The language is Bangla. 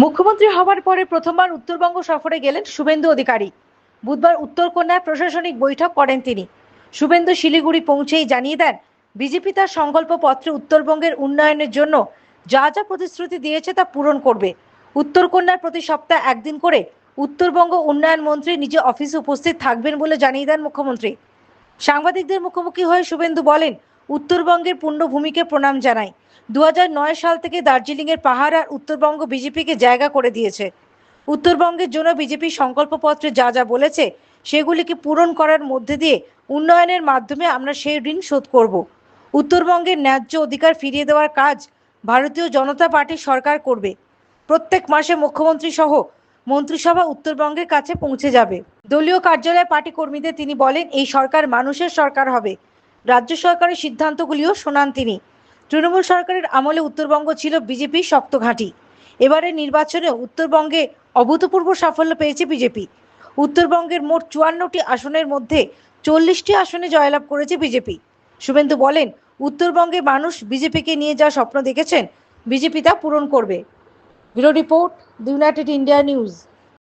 মুখ্যমন্ত্রী হওয়ার পরে প্রথমবার উত্তরবঙ্গ সফরে গেলেন শুভেন্দু অধিকারী। বুধবার উত্তরকন্যায় প্রশাসনিক বৈঠক করেন তিনি। শুভেন্দু শিলিগুড়ি পৌঁছেই জানিয়ে দেন, বিজেপি তার সংকল্পপত্রে উত্তরবঙ্গের উন্নয়নের জন্য যা যা প্রতিশ্রুতি দিয়েছে তা পূরণ করবে। উত্তরকন্যার প্রতি সপ্তাহে একদিন করে উত্তরবঙ্গ উন্নয়ন মন্ত্রী নিজ অফিসে উপস্থিত থাকবেন বলে জানিয়ে দেন মুখ্যমন্ত্রী। সাংবাদিকদের মুখোমুখি হয়ে শুভেন্দু বলেন, উত্তরবঙ্গের পুণ্যভূমিকে প্রণাম জানাই। 2009 সাল থেকে দার্জিলিংয়ের পাহাড় আর উত্তরবঙ্গ বিজেপিকে জায়গা করে দিয়েছে। উত্তরবঙ্গের জন্য বিজেপি সংকল্পপত্রে যা যা বলেছে সেগুলিকে পূরণ করার মধ্যে দিয়ে উন্নয়নের মাধ্যমে আমরা সেই ঋণ শোধ করব। উত্তরবঙ্গের ন্যায্য অধিকার ফিরিয়ে দেওয়ার কাজ ভারতীয় জনতা পার্টির সরকার করবে। প্রত্যেক মাসে মুখ্যমন্ত্রী সহ মন্ত্রিসভা উত্তরবঙ্গের কাছে পৌঁছে যাবে। দলীয় কার্যালয়ে পার্টি কর্মীদের তিনি বলেন, এই সরকার মানুষের সরকার হবে। রাজ্য সরকারের সিদ্ধান্তগুলিও শোনান তিনি। তৃণমূল সরকারের আমলে উত্তরবঙ্গ ছিল বিজেপির শক্ত ঘাঁটি। এবারের নির্বাচনে উত্তরবঙ্গে অভূতপূর্ব সাফল্য পেয়েছে বিজেপি। উত্তরবঙ্গের মোট 54টি আসনের মধ্যে 40টি আসনে জয়লাভ করেছে বিজেপি। শুভেন্দু বলেন, উত্তরবঙ্গে মানুষ বিজেপিকে নিয়ে যা স্বপ্ন দেখেছেন বিজেপি তা পূরণ করবে। Bureau report, the United India news.